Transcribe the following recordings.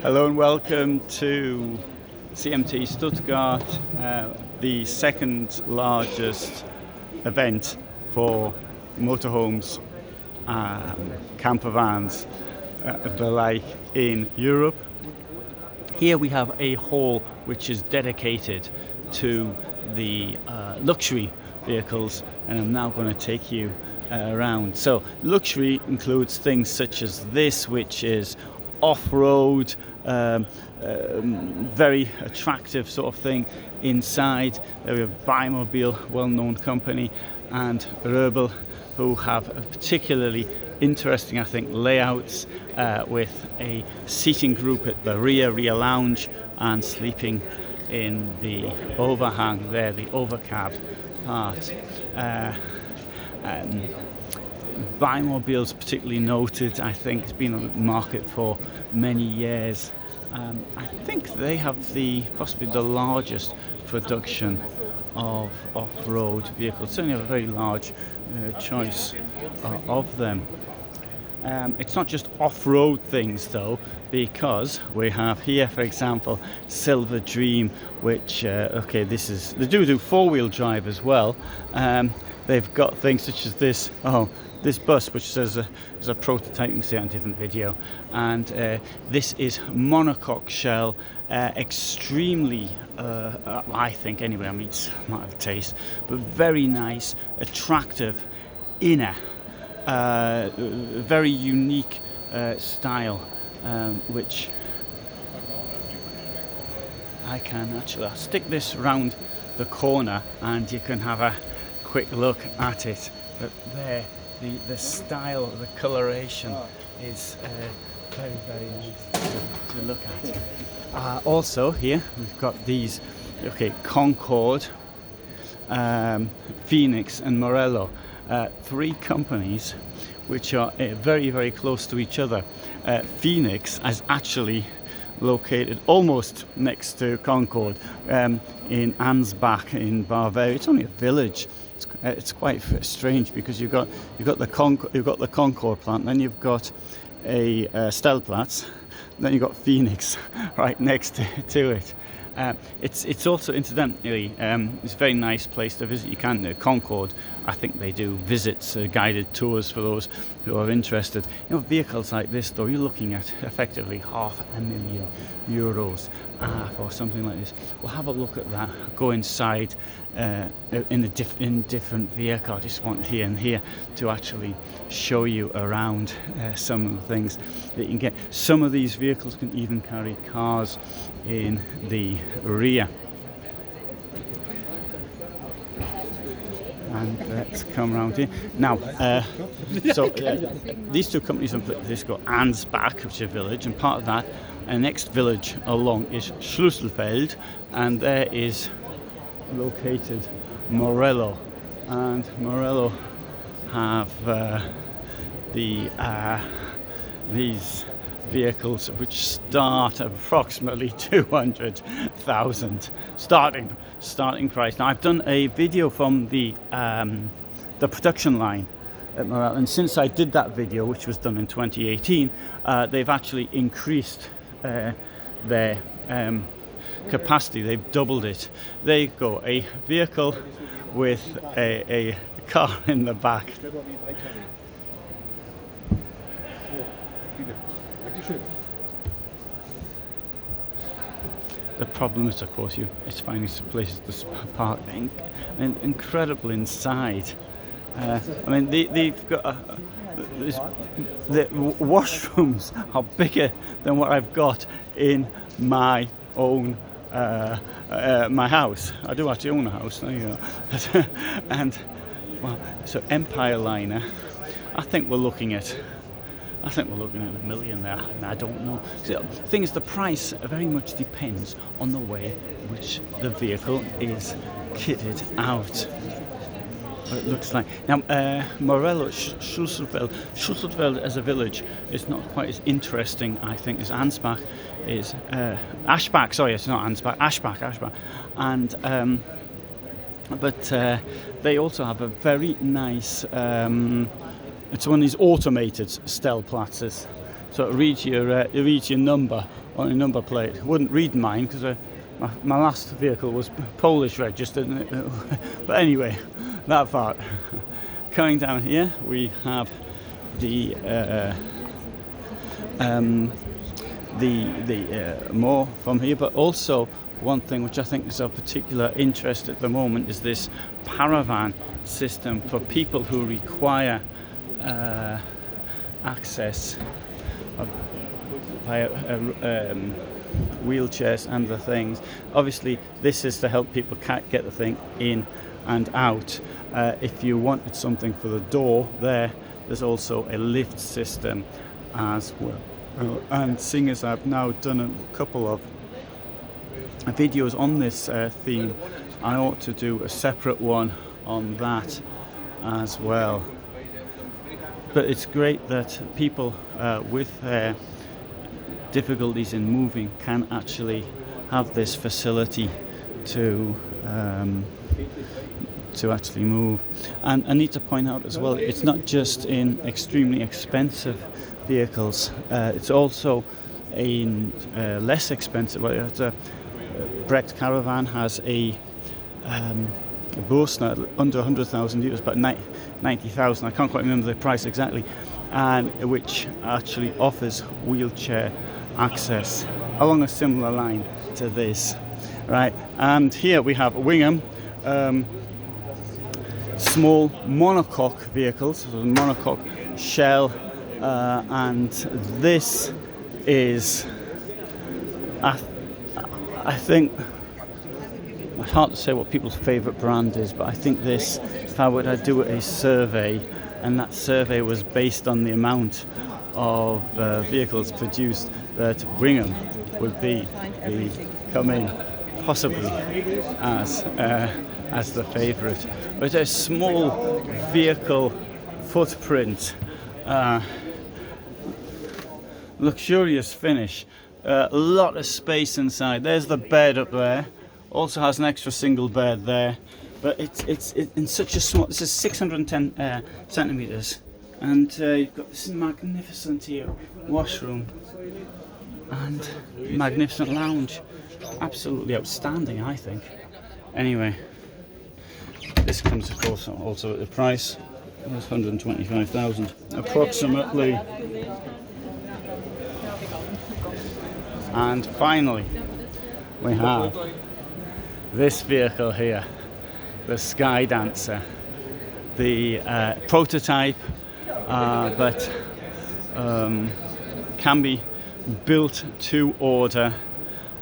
Hello and welcome to CMT Stuttgart, the second largest event for motorhomes, campervans, the like in Europe. Here we have a hall which is dedicated to the luxury vehicles, and I'm now going to take you around. So luxury includes things such as this, which is off-road, very attractive sort of thing. Inside we have EuraMobil, well-known company, and Mobil, who have a particularly interesting, I think, layouts with a seating group at the rear lounge, and sleeping in the overhang there, the overcab part. Mobil's particularly noted. I think it's been on the market for many years. I think they have possibly the largest production of off-road vehicles. Certainly have a very large choice of them. It's not just off-road things though, because we have here, for example, Silver Dream, which they do four-wheel drive as well. They've got things such as this bus, which is a prototype. You can see it on a different video, and this is monocoque shell, extremely I think anyway, I mean, it's a matter of taste, but very nice, attractive inner, very unique style, which I'll stick this round the corner and you can have a quick look at it. But there, the style, the coloration is very, very nice to look at. Also here we've got these, Concorde, Phoenix and Morelo, three companies which are very, very close to each other. Phoenix is actually located almost next to Concorde, in Ansbach in Bavaria. It's only a village. It's quite strange because you've got the Concorde plant, then you've got a Stellplatz, then you've got Phoenix right next to it. It's also, incidentally, it's a very nice place to visit. You can Concorde, I think they do visits, guided tours for those who are interested. Vehicles like this though, you're looking at effectively €500,000 for something like this. We'll have a look at that, go inside in different vehicle. I just want here and here to actually show you around some of the things that you can get. Some of these vehicles can even carry cars in the rear. And let's come around here now. These two companies on this got Ansbach, which is a village, and part of that, the next village along is Schlüsselfeld, and there is located Morelo, and Morelo have these vehicles which start at approximately 200,000 starting price. Now I've done a video from the production line at Morelo, and since I did that video, which was done in 2018, they've actually increased their capacity. They've doubled it. They go a vehicle with a car in the back. The problem is, of course, it's finding some places to park. Incredible inside. They've got the washrooms are bigger than what I've got in my own my house. I do actually own a house. There you go. And so Empire Liner, I think we're looking at $1 million there. I don't know. So, the thing is, the price very much depends on the way which the vehicle is kitted out. What it looks like. Now, Morelo, Schlüsselfeld as a village is not quite as interesting, I think, as Ansbach is. Aschbach, sorry, it's not Ansbach. Aschbach. And but they also have a very nice. It's one of these automated Stellplatzes. so it reads your number on your number plate. It wouldn't read mine because my last vehicle was Polish registered, but anyway, that part. Coming down here, we have the more from here, but also one thing which I think is of particular interest at the moment is this paravan system for people who require access via wheelchairs and the things. Obviously, this is to help people get the thing in and out. If you wanted something for the door there's also a lift system as well. And seeing as I've now done a couple of videos on this theme, I ought to do a separate one on that as well. But it's great that people with difficulties in moving can actually have this facility to actually move. And I need to point out as well, it's not just in extremely expensive vehicles, it's also in less expensive. Brecht Caravan has a Bürstner under 100,000 euros, but 90,000, I can't quite remember the price exactly, and which actually offers wheelchair access along a similar line to this, right? And here we have Wingamm, small monocoque vehicles, so monocoque shell, and this is, I think, it's hard to say what people's favourite brand is, but I think this, if I were to do a survey, and that survey was based on the amount of vehicles produced, that Wingamm would come in possibly as the favourite. But a small vehicle footprint, luxurious finish, a lot of space inside. There's the bed up there. Also has an extra single bed there, but it's in such a small. This is 610 centimeters, and you've got this magnificent here washroom and magnificent lounge. Absolutely outstanding, I think. Anyway, this comes of course also at the price. That's 125,000 approximately. And finally, we have this vehicle here, the Sky Dancer, the prototype, but can be built to order.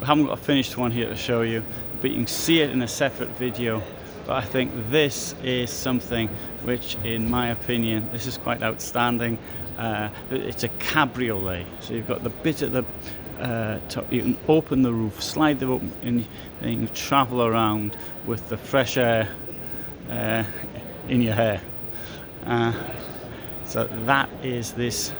We haven't got a finished one here to show you, but you can see it in a separate video. But I think this is something which, in my opinion, this is quite outstanding. It's a cabriolet, so you've got the bit at the top. You can open the roof, slide the open, and you can travel around with the fresh air in your hair. So that is this.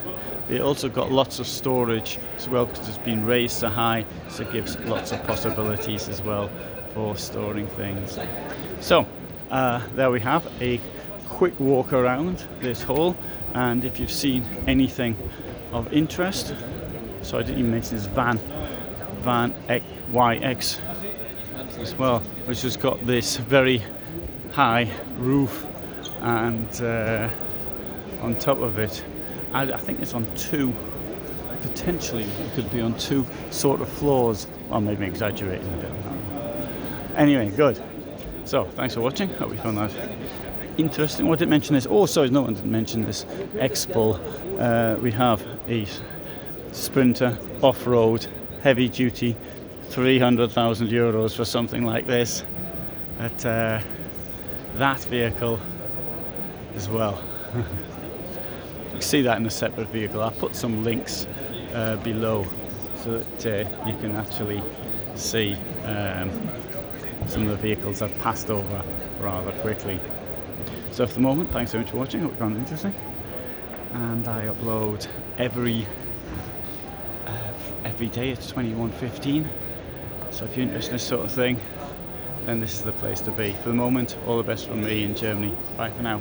It also got lots of storage as well because it's been raised so high, so it gives lots of possibilities as well for storing things. So there we have a quick walk around this hall, and if you've seen anything of interest, so I didn't even mention this Van YX as well, which has got this very high roof, and on top of it, I think it's on two, potentially it could be on two sort of floors. Well, maybe exaggerating a bit. Anyway, good. So thanks for watching. Hope you found that interesting. What did I mention this? Oh, sorry, no one didn't mention this X-Bull. We have a Sprinter off-road, heavy duty, 300,000 euros for something like this. But that vehicle as well. You can see that in a separate vehicle. I'll put some links below so that you can actually see some of the vehicles I've passed over rather quickly. So for the moment, thanks so much for watching. Hope you found it interesting. And I upload every day at 21:15. So if you're interested in this sort of thing, then this is the place to be. For the moment, all the best from me in Germany. Bye for now.